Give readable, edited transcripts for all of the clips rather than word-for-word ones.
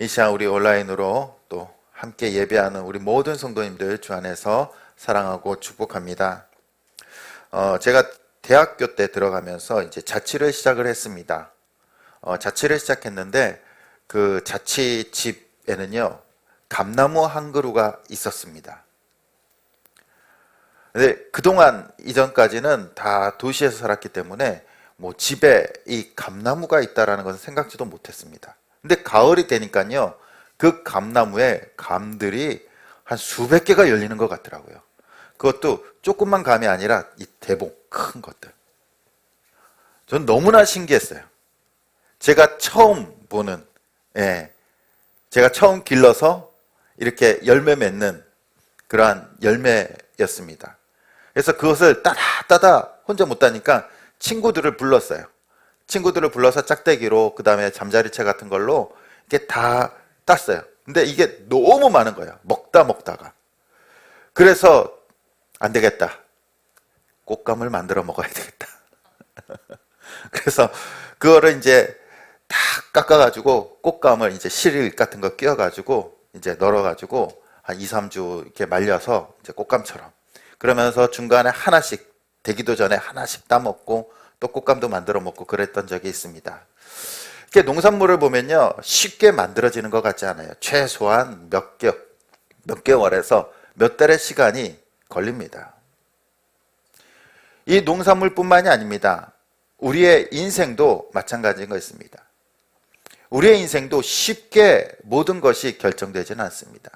이 시간 우리 온라인으로 또 함께 예배하는 우리 모든 성도님들 주 안에서 사랑하고 축복합니다. 제가 대학교 때 들어가면서 이제 자취를 시작을 했습니다. 자취를 시작했는데 그 자취집에는요, 감나무 한 그루가 있었습니다. 근데 그동안 이전까지는 다 도시에서 살았기 때문에 뭐 집에 이 감나무가 있다라는 것은 생각지도 못했습니다. 근데 가을이 되니까요, 그 감나무에 감들이 한 수백 개가 열리는 것 같더라고요. 그것도 조그만 감이 아니라 이 대봉 큰 것들. 전 너무나 신기했어요. 제가 처음 보는, 제가 처음 길러서 이렇게 열매 맺는 그러한 열매였습니다. 그래서 그것을 따다 혼자 못 따니까 친구들을 불렀어요. 친구들을 불러서 짝대기로, 그 다음에 잠자리채 같은 걸로 이렇게 다 땄어요. 근데 이게 너무 많은 거예요. 먹다가. 그래서 안 되겠다. 꽃감을 만들어 먹어야 되겠다. 그래서 그거를 이제 다 깎아가지고 꽃감을 이제 실일 같은 거 끼워가지고 이제 널어가지고 한 2, 3주 이렇게 말려서 이제 꽃감처럼. 그러면서 중간에 하나씩, 되기도 전에 하나씩 따먹고 또 꽃감도 만들어 먹고 그랬던 적이 있습니다. 이렇게 농산물을 보면요, 쉽게 만들어지는 것 같지 않아요. 최소한 몇 개월에서 몇 달의 시간이 걸립니다. 이 농산물뿐만이 아닙니다. 우리의 인생도 마찬가지인 것입니다. 우리의 인생도 쉽게 모든 것이 결정되지는 않습니다.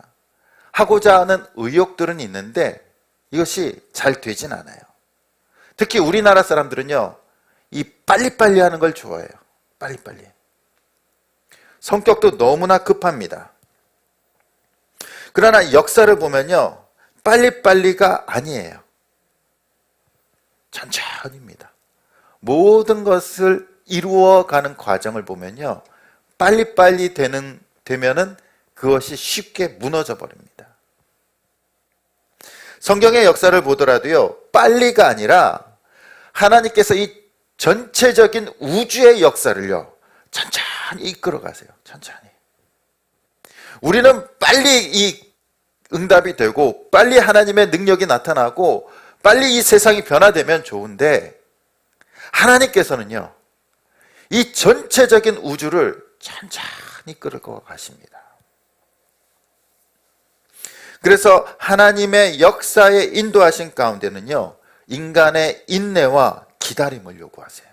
하고자 하는 의욕들은 있는데 이것이 잘 되진 않아요. 특히 우리나라 사람들은요, 이 빨리빨리 하는 걸 좋아해요. 빨리빨리. 성격도 너무나 급합니다. 그러나 역사를 보면요, 빨리빨리가 아니에요. 천천히입니다. 모든 것을 이루어가는 과정을 보면요, 빨리빨리 되면은 그것이 쉽게 무너져 버립니다. 성경의 역사를 보더라도요, 빨리가 아니라 하나님께서 이 전체적인 우주의 역사를요, 천천히 이끌어 가세요. 천천히. 우리는 빨리 이 응답이 되고 빨리 하나님의 능력이 나타나고 빨리 이 세상이 변화되면 좋은데, 하나님께서는요, 이 전체적인 우주를 천천히 끌고 가십니다. 그래서 하나님의 역사에 인도하신 가운데는요, 인간의 인내와 기다림을 요구하세요.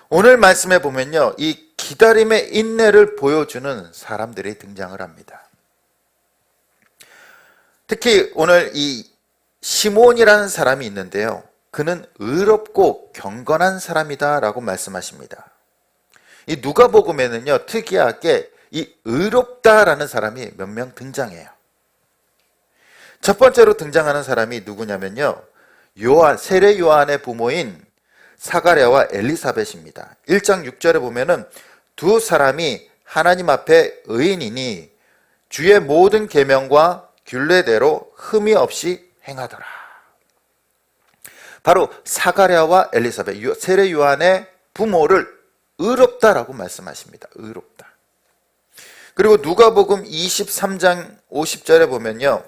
오늘 말씀에 보면요, 이 기다림의 인내를 보여주는 사람들이 등장을 합니다. 특히 오늘 이 시몬이라는 사람이 있는데요, 그는 의롭고 경건한 사람이다 라고 말씀하십니다. 이 누가복음에는요, 특이하게 이 의롭다라는 사람이 몇 명 등장해요. 첫 번째로 등장하는 사람이 누구냐면요, 세례 요한의 부모인 사가랴와 엘리사벳입니다. 1장 6절에 보면은 두 사람이 하나님 앞에 의인이니 주의 모든 계명과 균례대로 흠이 없이 행하더라. 바로 사가랴와 엘리사벳, 세례 요한의 부모를 의롭다라고 말씀하십니다. 의롭다. 그리고 누가복음 23장 50절에 보면요,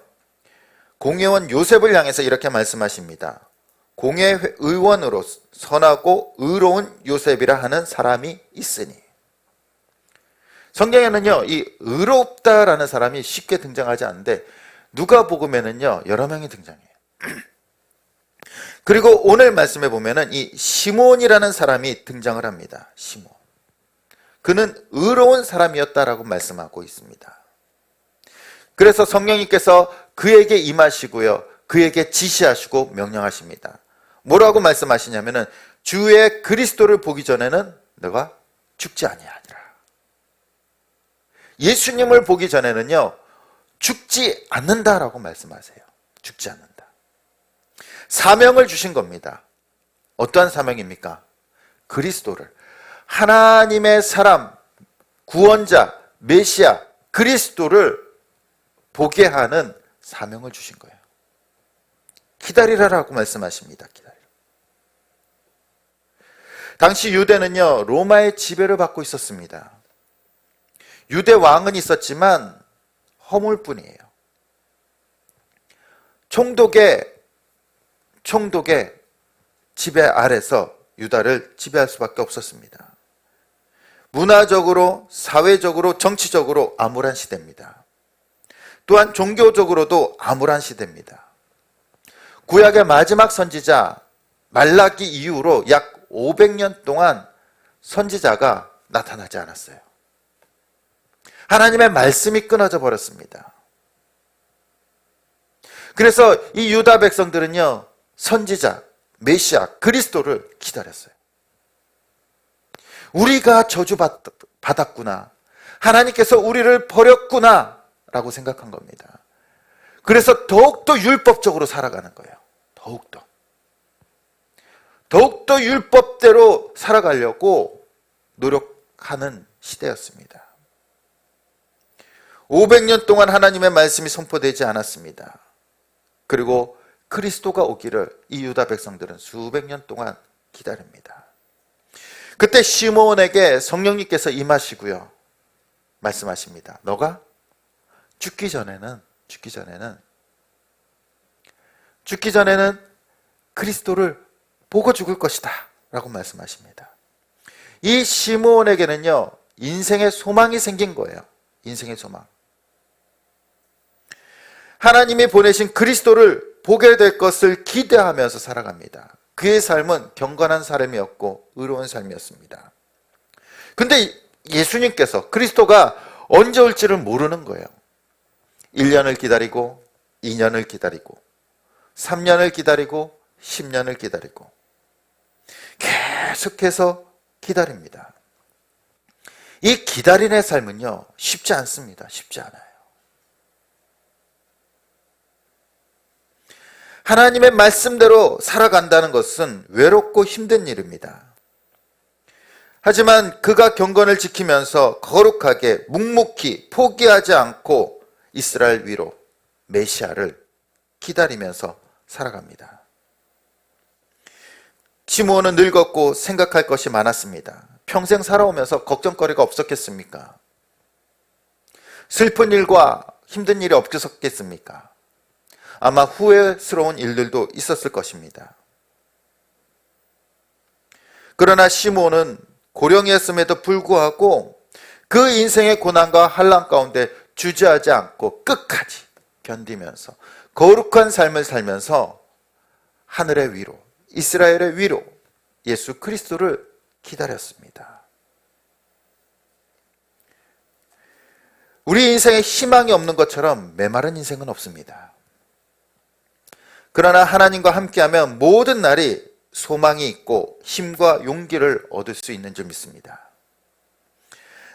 공회원 요셉을 향해서 이렇게 말씀하십니다. 공회의원으로 선하고 의로운 요셉이라 하는 사람이 있으니. 성경에는요, 이 의롭다라는 사람이 쉽게 등장하지 않는데 누가복음에는요, 여러 명이 등장해요. 그리고 오늘 말씀에 보면은 이 시몬이라는 사람이 등장을 합니다. 시몬. 그는 의로운 사람이었다라고 말씀하고 있습니다. 그래서 성령님께서 그에게 임하시고요, 그에게 지시하시고 명령하십니다. 뭐라고 말씀하시냐면은 주의 그리스도를 보기 전에는 너가 죽지 아니하리라. 예수님을 보기 전에는요, 죽지 않는다라고 말씀하세요. 죽지 않는다. 사명을 주신 겁니다. 어떠한 사명입니까? 그리스도를, 하나님의 사람, 구원자, 메시아, 그리스도를 보게 하는 사명을 주신 거예요. 기다리라라고 말씀하십니다. 기다리라. 당시 유대는요, 로마의 지배를 받고 있었습니다. 유대 왕은 있었지만 허물뿐이에요. 총독의 지배 아래서 유다를 지배할 수밖에 없었습니다. 문화적으로, 사회적으로, 정치적으로 암울한 시대입니다. 또한 종교적으로도 암울한 시대입니다. 구약의 마지막 선지자 말라기 이후로 약 500년 동안 선지자가 나타나지 않았어요. 하나님의 말씀이 끊어져 버렸습니다. 그래서 이 유다 백성들은요, 선지자, 메시아, 그리스도를 기다렸어요. 우리가 저주받았구나. 하나님께서 우리를 버렸구나. 라고 생각한 겁니다. 그래서 더욱더 율법적으로 살아가는 거예요. 더욱더 율법대로 살아가려고 노력하는 시대였습니다. 500년 동안 하나님의 말씀이 선포되지 않았습니다. 그리고 그리스도가 오기를 이 유다 백성들은 수백 년 동안 기다립니다. 그때 시므온에게 성령님께서 임하시고요, 말씀하십니다. 너가 죽기 전에는 그리스도를 보고 죽을 것이다 라고 말씀하십니다. 이 시므온에게는요, 인생의 소망이 생긴 거예요. 인생의 소망. 하나님이 보내신 그리스도를 보게 될 것을 기대하면서 살아갑니다. 그의 삶은 경건한 삶이었고 의로운 삶이었습니다. 근데 예수님께서, 그리스도가 언제 올지를 모르는 거예요. 1년을 기다리고 2년을 기다리고 3년을 기다리고 10년을 기다리고 계속해서 기다립니다. 이 기다림의 삶은요, 쉽지 않습니다. 쉽지 않아요. 하나님의 말씀대로 살아간다는 것은 외롭고 힘든 일입니다. 하지만 그가 경건을 지키면서 거룩하게 묵묵히 포기하지 않고 이스라엘 위로 메시아를 기다리면서 살아갑니다. 시므온은 늙었고 생각할 것이 많았습니다. 평생 살아오면서 걱정거리가 없었겠습니까? 슬픈 일과 힘든 일이 없었겠습니까? 아마 후회스러운 일들도 있었을 것입니다. 그러나 시므온은 고령이었음에도 불구하고 그 인생의 고난과 환난 가운데 주저하지 않고 끝까지 견디면서 거룩한 삶을 살면서 하늘의 위로, 이스라엘의 위로 예수 그리스도를 기다렸습니다. 우리 인생에 희망이 없는 것처럼 메마른 인생은 없습니다. 그러나 하나님과 함께하면 모든 날이 소망이 있고 힘과 용기를 얻을 수 있는 줄 믿습니다.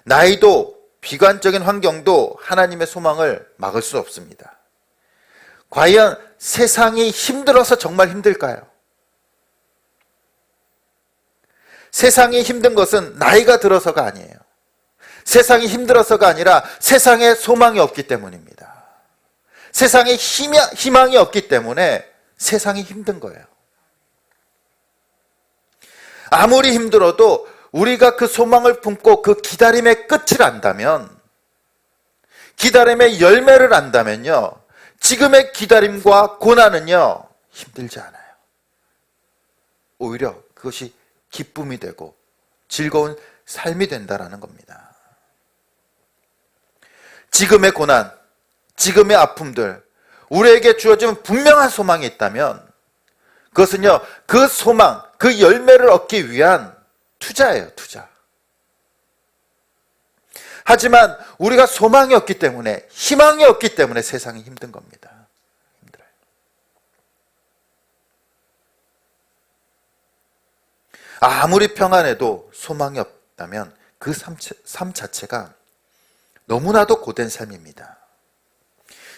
나이도 비관적인 환경도 하나님의 소망을 막을 수 없습니다. 과연 세상이 힘들어서 정말 힘들까요? 세상이 힘든 것은 나이가 들어서가 아니에요. 세상이 힘들어서가 아니라 세상에 소망이 없기 때문입니다. 세상에 희망이 없기 때문에 세상이 힘든 거예요. 아무리 힘들어도 우리가 그 소망을 품고 그 기다림의 끝을 안다면, 기다림의 열매를 안다면요, 지금의 기다림과 고난은요 힘들지 않아요. 오히려 그것이 기쁨이 되고 즐거운 삶이 된다라는 겁니다. 지금의 고난, 지금의 아픔들, 우리에게 주어지면 분명한 소망이 있다면 그것은요, 그 소망, 그 열매를 얻기 위한 투자예요, 투자. 하지만 우리가 소망이 없기 때문에, 희망이 없기 때문에 세상이 힘든 겁니다. 힘들어요. 아무리 평안해도 소망이 없다면 그 삶 자체가 너무나도 고된 삶입니다.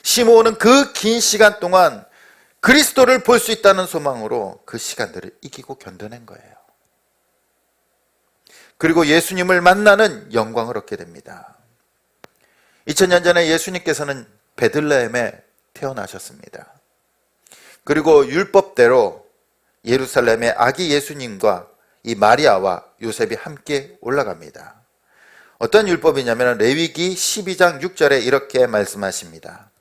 시므온은 그 긴 시간 동안 그리스도를 볼 수 있다는 소망으로 그 시간들을 이기고 견뎌낸 거예요. 그리고 예수님을 만나는 영광을 얻게 됩니다. 2000년 전에 예수님께서는 베들레헴에 태어나셨습니다. 그리고 율법대로 예루살렘에 아기 예수님과 이 마리아와 요셉이 함께 올라갑니다. 어떤 율법이냐면 레위기 12장 6절에 이렇게 말씀하십니다.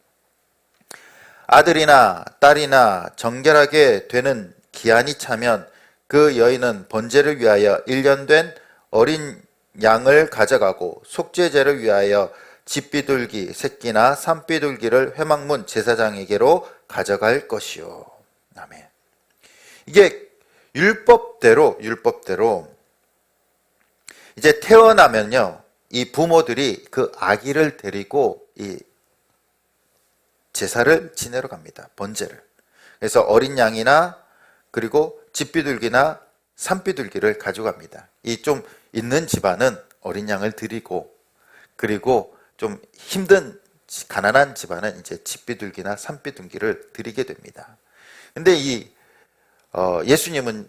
아들이나 딸이나 정결하게 되는 기한이 차면 그 여인은 번제를 위하여 1년 된 어린 양을 가져가고 속죄제를 위하여 집비둘기 새끼나 산비둘기를 회막문 제사장에게로 가져갈 것이요. 아멘. 이게 율법대로 이제 태어나면요, 이 부모들이 그 아기를 데리고 이 제사를 지내러 갑니다. 번제를. 그래서 어린 양이나 그리고 집비둘기나 산비둘기를 가져갑니다. 이 좀 있는 집안은 어린 양을 드리고, 그리고 좀 힘든 가난한 집안은 이제 집비둘기나 산비둘기를 드리게 됩니다. 근데 예수님은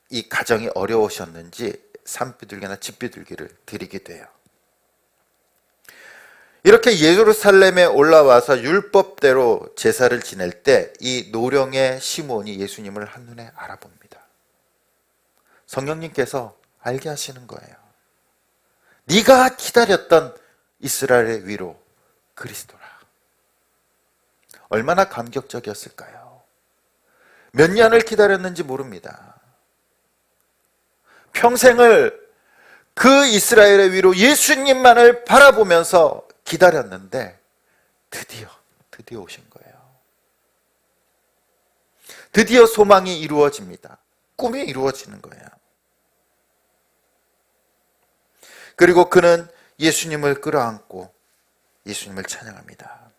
이 가정이 어려우셨는지 산비둘기나 집비둘기를 드리게 돼요. 이렇게 예루살렘에 올라와서 율법대로 제사를 지낼 때 이 노령의 시몬이 예수님을 한눈에 알아봅니다. 성령님께서 알게 하시는 거예요. 네가 기다렸던 이스라엘의 위로 그리스도라. 얼마나 감격적이었을까요? 몇 년을 기다렸는지 모릅니다. 평생을 그 이스라엘의 위로 예수님만을 바라보면서 기다렸는데 드디어 오신 거예요. 드디어 소망이 이루어집니다. 꿈이 이루어지는 거예요. 그리고 그는 예수님을 끌어안고 예수님을 찬양합니다.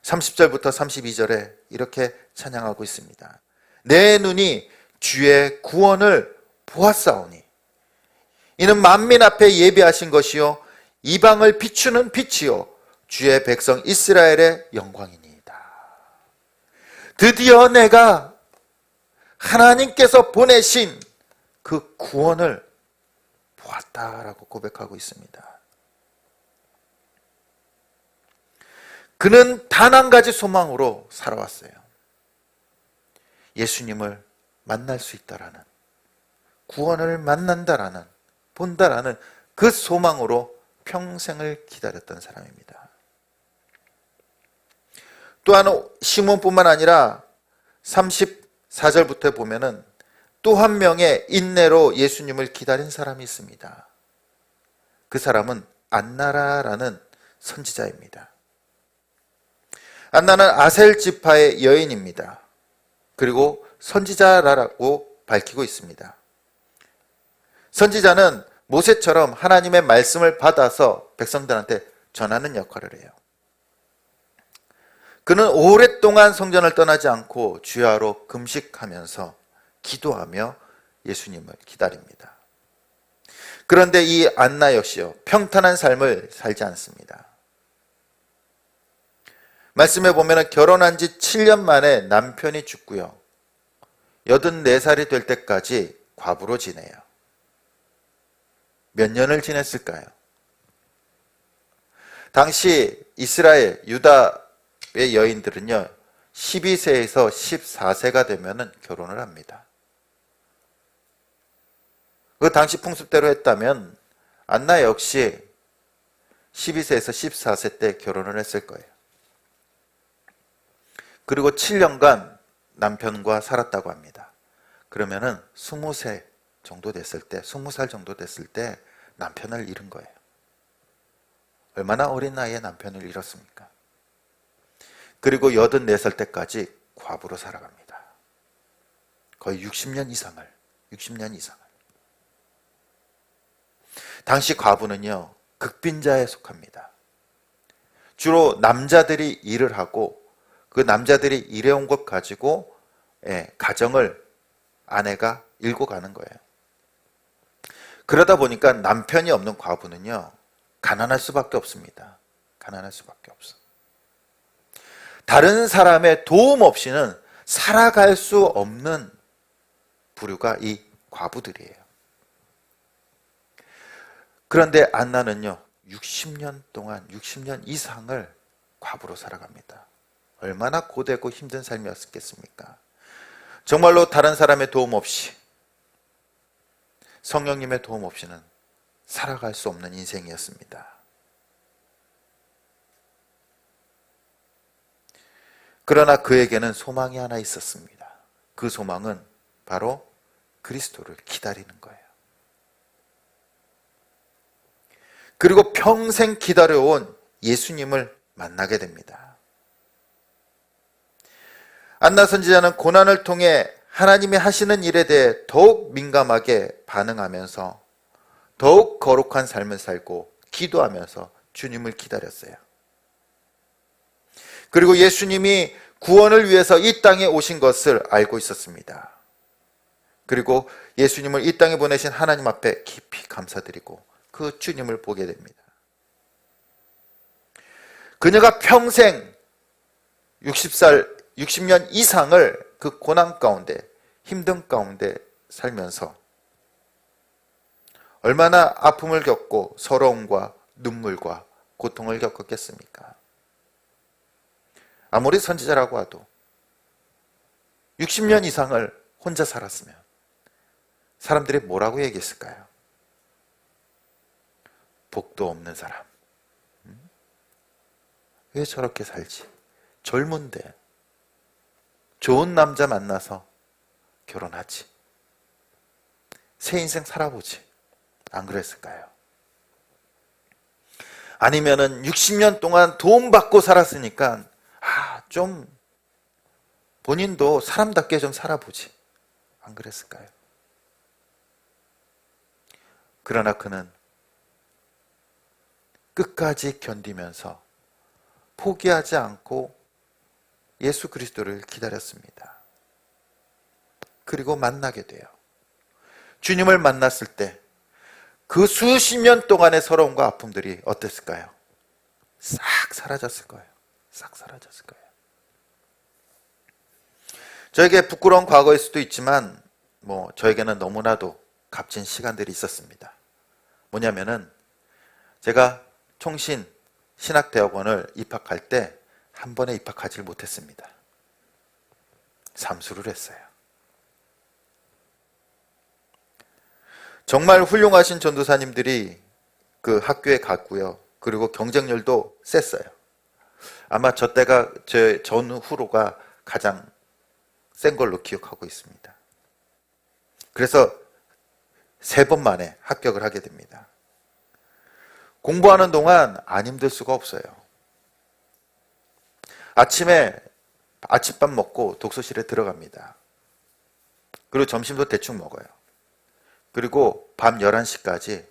30절부터 32절에 이렇게 찬양하고 있습니다. 내 눈이 주의 구원을 보았사오니 이는 만민 앞에 예비하신 것이요 이방을 비추는 빛이요 주의 백성 이스라엘의 영광이니이다. 드디어 내가 하나님께서 보내신 그 구원을 보았다라고 고백하고 있습니다. 그는 단 한 가지 소망으로 살아왔어요. 예수님을 만날 수 있다라는, 구원을 만난다라는, 본다라는 그 소망으로 평생을 기다렸던 사람입니다. 또한 시몬뿐만 아니라 34절부터 보면은 또 한 명의 인내로 예수님을 기다린 사람이 있습니다. 그 사람은 안나라라는 선지자입니다. 안나는 아셀 지파의 여인입니다. 그리고 선지자라고 밝히고 있습니다. 선지자는 모세처럼 하나님의 말씀을 받아서 백성들한테 전하는 역할을 해요. 그는 오랫동안 성전을 떠나지 않고 주야로 금식하면서 기도하며 예수님을 기다립니다. 그런데 이 안나 역시요, 평탄한 삶을 살지 않습니다. 말씀에 보면 결혼한 지 7년 만에 남편이 죽고요, 84살이 될 때까지 과부로 지내요. 몇 년을 지냈을까요? 당시 이스라엘, 유다의 여인들은요 12세에서 14세가 되면 결혼을 합니다. 그 당시 풍습대로 했다면 안나 역시 12세에서 14세 때 결혼을 했을 거예요. 그리고 7년간 남편과 살았다고 합니다. 그러면은 20세 정도 됐을 때, 20살 정도 됐을 때 남편을 잃은 거예요. 얼마나 어린 나이에 남편을 잃었습니까? 그리고 84살 때까지 과부로 살아갑니다. 거의 60년 이상을. 당시 과부는요, 극빈자에 속합니다. 주로 남자들이 일을 하고 그 남자들이 일해온 것 가지고 가정을 아내가 일고 가는 거예요. 그러다 보니까 남편이 없는 과부는요 가난할 수밖에 없습니다. 가난할 수밖에 없어. 다른 사람의 도움 없이는 살아갈 수 없는 부류가 이 과부들이에요. 그런데 안나는요 60년 동안, 60년 이상을 과부로 살아갑니다. 얼마나 고되고 힘든 삶이었겠습니까? 정말로 다른 사람의 도움 없이, 성령님의 도움 없이는 살아갈 수 없는 인생이었습니다. 그러나 그에게는 소망이 하나 있었습니다. 그 소망은 바로 그리스도를 기다리는 거예요. 그리고 평생 기다려온 예수님을 만나게 됩니다. 안나 선지자는 고난을 통해 하나님이 하시는 일에 대해 더욱 민감하게 반응하면서 더욱 거룩한 삶을 살고 기도하면서 주님을 기다렸어요. 그리고 예수님이 구원을 위해서 이 땅에 오신 것을 알고 있었습니다. 그리고 예수님을 이 땅에 보내신 하나님 앞에 깊이 감사드리고 그 주님을 보게 됩니다. 그녀가 평생 60년 이상을 그 고난 가운데, 힘든 가운데 살면서 얼마나 아픔을 겪고 서러움과 눈물과 고통을 겪었겠습니까? 아무리 선지자라고 해도 60년 이상을 혼자 살았으면 사람들이 뭐라고 얘기했을까요? 복도 없는 사람. 왜 저렇게 살지? 젊은데 좋은 남자 만나서 결혼하지. 새 인생 살아보지. 안 그랬을까요? 아니면은 60년 동안 돈 받고 살았으니까 좀 본인도 사람답게 좀 살아보지. 안 그랬을까요? 그러나 그는 끝까지 견디면서 포기하지 않고 예수 그리스도를 기다렸습니다. 그리고 만나게 돼요. 주님을 만났을 때 그 수십 년 동안의 서러움과 아픔들이 어땠을까요? 싹 사라졌을 거예요. 싹 사라졌을 거예요. 저에게 부끄러운 과거일 수도 있지만 저에게는 너무나도 값진 시간들이 있었습니다. 뭐냐면은 제가 총신 신학대학원을 입학할 때 한 번에 입학하지 못했습니다. 삼수를 했어요. 정말 훌륭하신 전도사님들이 그 학교에 갔고요. 그리고 경쟁률도 셌어요. 아마 저 때가 제 전후로가 가장 센 걸로 기억하고 있습니다. 그래서 3번 만에 합격을 하게 됩니다. 공부하는 동안 안 힘들 수가 없어요. 아침에 아침밥 먹고 독서실에 들어갑니다. 그리고 점심도 대충 먹어요. 그리고 밤 11시까지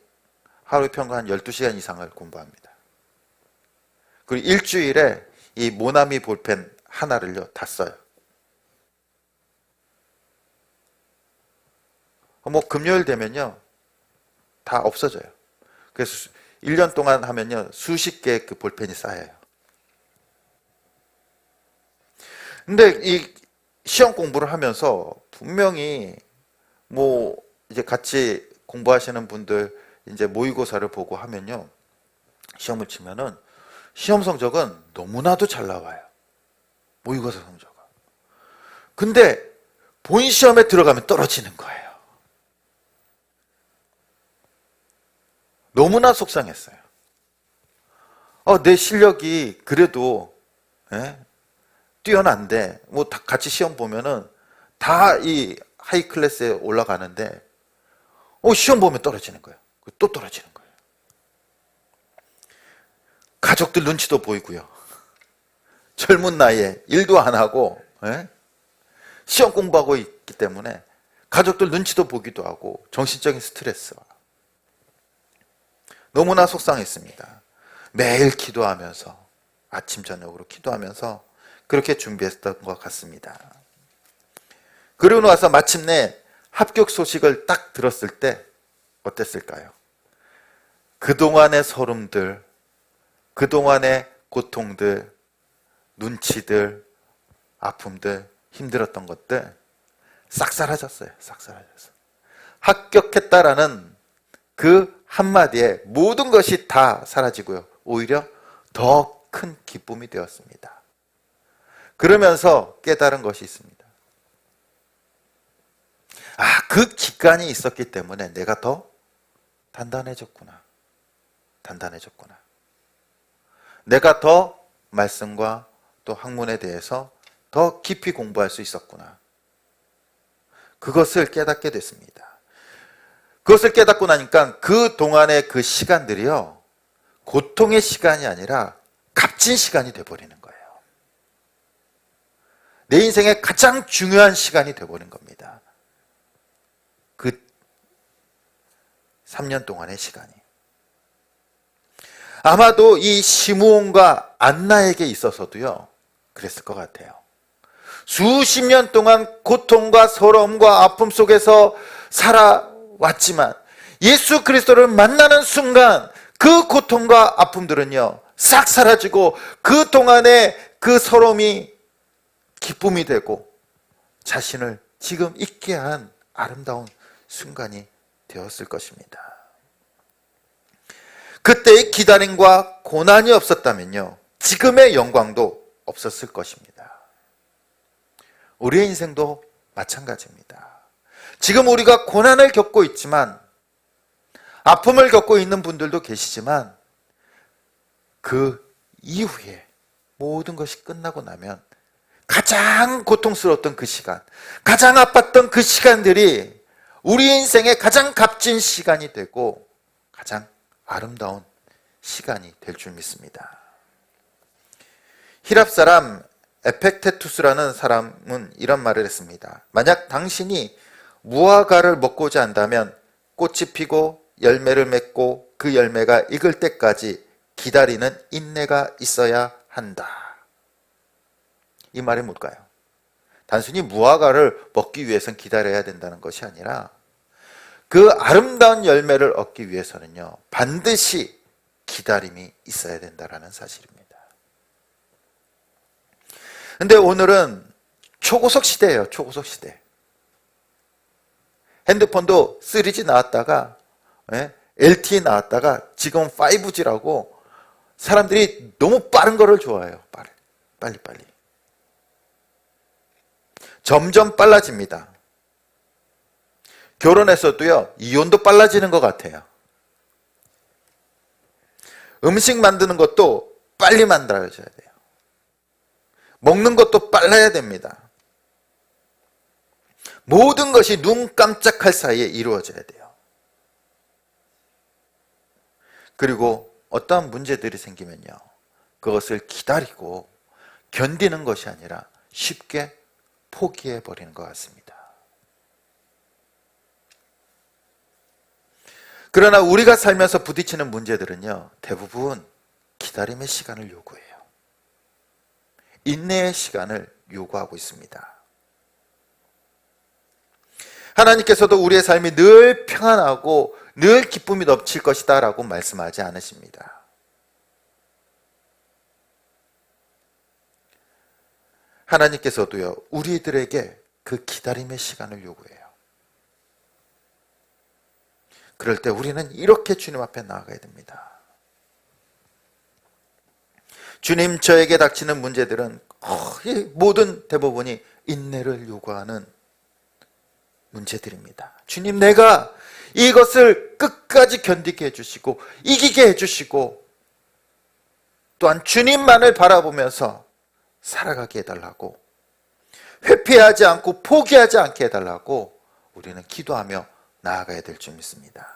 하루 평균 한 12시간 이상을 공부합니다. 그리고 일주일에 이 모나미 볼펜 하나를요 다 써요. 금요일 되면요 다 없어져요. 그래서 1년 동안 하면요 수십 개의 그 볼펜이 쌓여요. 근데 이 시험 공부를 하면서 분명히 이제 같이 공부하시는 분들 이제 모의고사를 보고 하면요 시험을 치면은 시험 성적은 너무나도 잘 나와요. 모의고사 성적은. 근데 본 시험에 들어가면 떨어지는 거예요. 너무나 속상했어요. 내 실력이 그래도 뛰어난데 다 같이 시험 보면은 다 이 하이 클래스에 올라가는데 시험 보면 떨어지는 거예요. 또 떨어지는 거예요. 가족들 눈치도 보이고요. 젊은 나이에 일도 안 하고 시험 공부하고 있기 때문에 가족들 눈치도 보기도 하고 정신적인 스트레스와 너무나 속상했습니다. 매일 기도하면서 아침 저녁으로 기도하면서 그렇게 준비했던 것 같습니다. 그리고 나서 마침내 합격 소식을 딱 들었을 때 어땠을까요? 그동안의 서름들, 그동안의 고통들, 눈치들, 아픔들, 힘들었던 것들 싹 사라졌어요. 싹 사라졌어요. 합격했다라는 그 한마디에 모든 것이 다 사라지고요. 오히려 더 큰 기쁨이 되었습니다. 그러면서 깨달은 것이 있습니다. 그 기간이 있었기 때문에 내가 더 단단해졌구나. 단단해졌구나. 내가 더 말씀과 또 학문에 대해서 더 깊이 공부할 수 있었구나. 그것을 깨닫게 됐습니다. 그것을 깨닫고 나니까 그 동안의 그 시간들이요, 고통의 시간이 아니라 값진 시간이 돼버리는 거예요. 내 인생의 가장 중요한 시간이 돼버린 겁니다. 그 3년 동안의 시간이. 아마도 이 시므온과 안나에게 있어서도요, 그랬을 것 같아요. 수십 년 동안 고통과 서러움과 아픔 속에서 살아왔지만 예수 그리스도를 만나는 순간 그 고통과 아픔들은요, 싹 사라지고 그 동안의 그 서러움이 기쁨이 되고 자신을 지금 있게 한 아름다운 순간이 되었을 것입니다. 그때의 기다림과 고난이 없었다면요, 지금의 영광도 없었을 것입니다. 우리의 인생도 마찬가지입니다. 지금 우리가 고난을 겪고 있지만, 아픔을 겪고 있는 분들도 계시지만, 그 이후에 모든 것이 끝나고 나면 가장 고통스러웠던 그 시간, 가장 아팠던 그 시간들이 우리 인생의 가장 값진 시간이 되고 가장 아름다운 시간이 될 줄 믿습니다. 히랍 사람 에펙테투스라는 사람은 이런 말을 했습니다. 만약 당신이 무화과를 먹고자 한다면 꽃이 피고 열매를 맺고 그 열매가 익을 때까지 기다리는 인내가 있어야 한다. 이 말이 뭘까요? 단순히 무화과를 먹기 위해서는 기다려야 된다는 것이 아니라 그 아름다운 열매를 얻기 위해서는요, 반드시 기다림이 있어야 된다는 사실입니다. 근데 오늘은 초고속 시대예요. 초고속 시대. 핸드폰도 3G 나왔다가 LTE 나왔다가 지금 5G라고 사람들이 너무 빠른 거를 좋아해요. 빨리. 점점 빨라집니다. 결혼에서도요, 이혼도 빨라지는 것 같아요. 음식 만드는 것도 빨리 만들어져야 돼요. 먹는 것도 빨라야 됩니다. 모든 것이 눈 깜짝할 사이에 이루어져야 돼요. 그리고 어떠한 문제들이 생기면요, 그것을 기다리고 견디는 것이 아니라 쉽게 포기해버리는 것 같습니다. 그러나 우리가 살면서 부딪히는 문제들은요, 대부분 기다림의 시간을 요구해요. 인내의 시간을 요구하고 있습니다. 하나님께서도 우리의 삶이 늘 평안하고 늘 기쁨이 넘칠 것이다 라고 말씀하지 않으십니다. 하나님께서도요, 우리들에게 그 기다림의 시간을 요구해요. 그럴 때 우리는 이렇게 주님 앞에 나아가야 됩니다. 주님, 저에게 닥치는 문제들은 모든 대부분이 인내를 요구하는 문제들입니다. 주님, 내가 이것을 끝까지 견디게 해주시고 이기게 해주시고 또한 주님만을 바라보면서 살아가게 해달라고, 회피하지 않고 포기하지 않게 해달라고 우리는 기도하며 나아가야 될 줄 믿습니다.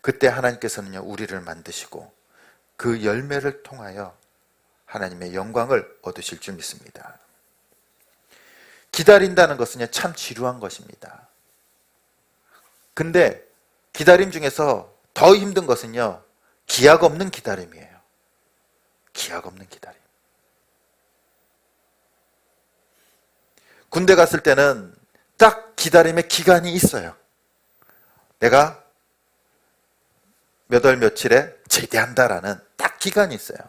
그때 하나님께서는요, 우리를 만드시고 그 열매를 통하여 하나님의 영광을 얻으실 줄 믿습니다. 기다린다는 것은요, 참 지루한 것입니다. 근데 기다림 중에서 더 힘든 것은요, 기약 없는 기다림이에요. 기약 없는 기다림. 군대 갔을 때는 딱 기다림의 기간이 있어요. 내가 몇 월 며칠에 제대한다라는 딱 기간이 있어요.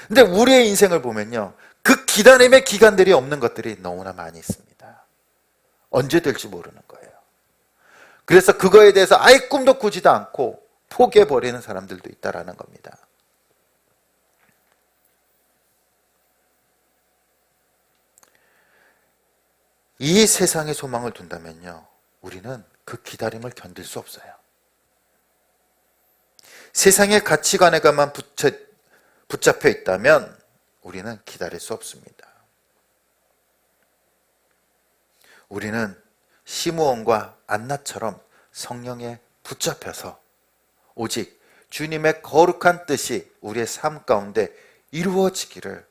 근데 우리의 인생을 보면요, 그 기다림의 기간들이 없는 것들이 너무나 많이 있습니다. 언제 될지 모르는 거예요. 그래서 그거에 대해서 아예 꿈도 꾸지도 않고 포기해버리는 사람들도 있다라는 겁니다. 이 세상에 소망을 둔다면요, 우리는 그 기다림을 견딜 수 없어요. 세상의 가치관에만 붙잡혀 있다면 우리는 기다릴 수 없습니다. 우리는 시므온과 안나처럼 성령에 붙잡혀서 오직 주님의 거룩한 뜻이 우리의 삶 가운데 이루어지기를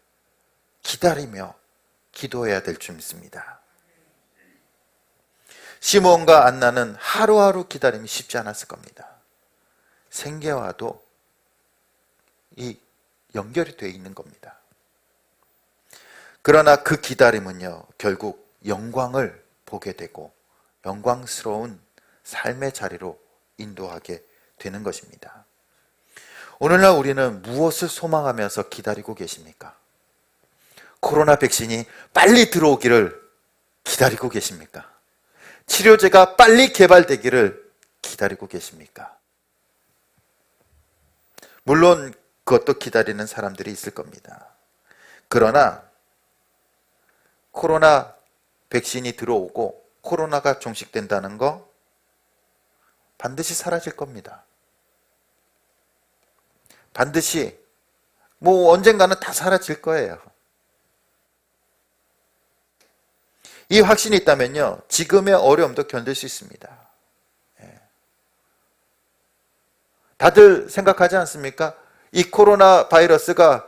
기다리며 기도해야 될 줄 믿습니다. 시므온과 안나는 하루하루 기다림이 쉽지 않았을 겁니다. 생계와도 이 연결이 되어 있는 겁니다. 그러나 그 기다림은요, 결국 영광을 보게 되고 영광스러운 삶의 자리로 인도하게 되는 것입니다. 오늘날 우리는 무엇을 소망하면서 기다리고 계십니까? 코로나 백신이 빨리 들어오기를 기다리고 계십니까? 치료제가 빨리 개발되기를 기다리고 계십니까? 물론 그것도 기다리는 사람들이 있을 겁니다. 그러나 코로나 백신이 들어오고 코로나가 종식된다는 거 반드시 사라질 겁니다. 반드시 언젠가는 다 사라질 거예요. 이 확신이 있다면요, 지금의 어려움도 견딜 수 있습니다. 다들 생각하지 않습니까? 이 코로나 바이러스가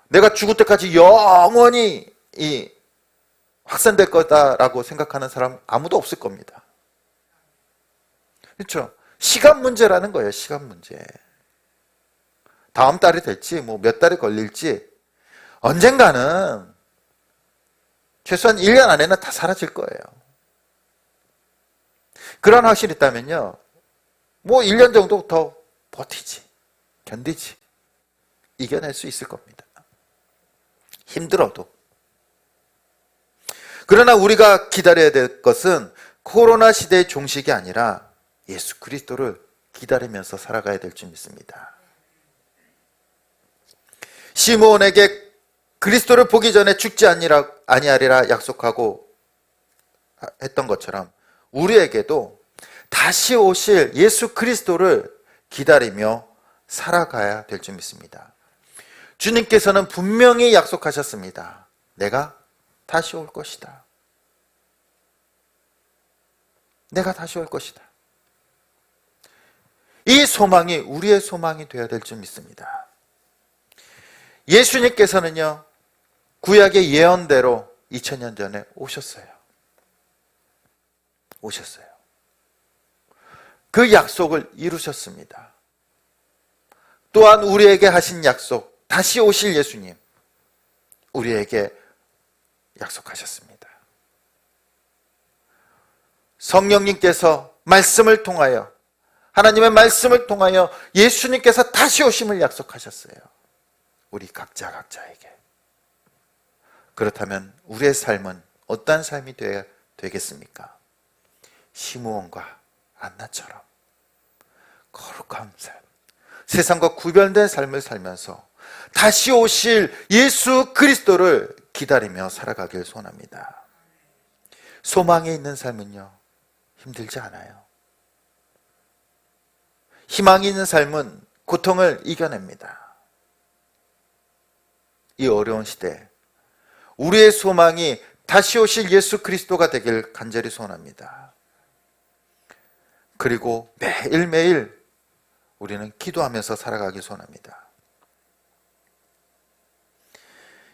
내가 죽을 때까지 영원히 확산될 거다라고 생각하는 사람 아무도 없을 겁니다. 그렇죠? 시간 문제라는 거예요. 시간 문제. 다음 달이 될지 몇 달이 걸릴지 언젠가는 최소한 1년 안에는 다 사라질 거예요. 그런 확신이 있다면요, 1년 정도 더 버티지, 견디지, 이겨낼 수 있을 겁니다. 힘들어도. 그러나 우리가 기다려야 될 것은 코로나 시대의 종식이 아니라 예수 그리스도를 기다리면서 살아가야 될 줄 믿습니다. 시므온에게 그리스도를 보기 전에 죽지 아니하리라 약속하고 했던 것처럼 우리에게도 다시 오실 예수 그리스도를 기다리며 살아가야 될 줄 믿습니다. 주님께서는 분명히 약속하셨습니다. 내가 다시 올 것이다. 내가 다시 올 것이다. 이 소망이 우리의 소망이 되어야 될 줄 믿습니다. 예수님께서는요, 구약의 예언대로 2000년 전에 오셨어요. 그 약속을 이루셨습니다. 또한 우리에게 하신 약속, 다시 오실 예수님, 우리에게 약속하셨습니다. 성령님께서 말씀을 통하여, 하나님의 말씀을 통하여 예수님께서 다시 오심을 약속하셨어요. 우리 각자에게. 그렇다면 우리의 삶은 어떤 삶이 되겠습니까? 시므온과 안나처럼 거룩한 삶, 세상과 구별된 삶을 살면서 다시 오실 예수 그리스도를 기다리며 살아가길 소원합니다. 소망에 있는 삶은요, 힘들지 않아요. 희망이 있는 삶은 고통을 이겨냅니다. 이 어려운 시대, 우리의 소망이 다시 오실 예수 그리스도가 되길 간절히 소원합니다. 그리고 매일매일 우리는 기도하면서 살아가길 소원합니다.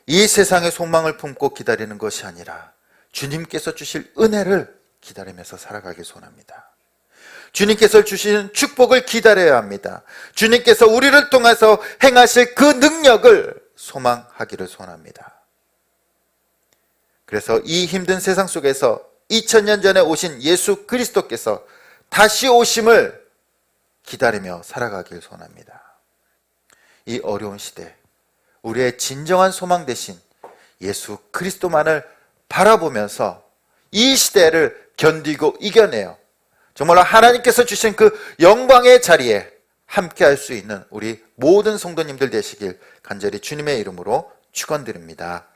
이 세상의 소망을 품고 기다리는 것이 아니라 주님께서 주실 은혜를 기다리면서 살아가길 소원합니다. 주님께서 주시는 축복을 기다려야 합니다. 주님께서 우리를 통해서 행하실 그 능력을 소망하기를 소원합니다. 그래서 이 힘든 세상 속에서 2000년 전에 오신 예수 그리스도께서 다시 오심을 기다리며 살아가길 소원합니다. 이 어려운 시대, 우리의 진정한 소망 대신 예수 그리스도만을 바라보면서 이 시대를 견디고 이겨내요. 정말로 하나님께서 주신 그 영광의 자리에 함께 할 수 있는 우리 모든 성도님들 되시길 간절히 주님의 이름으로 축원드립니다.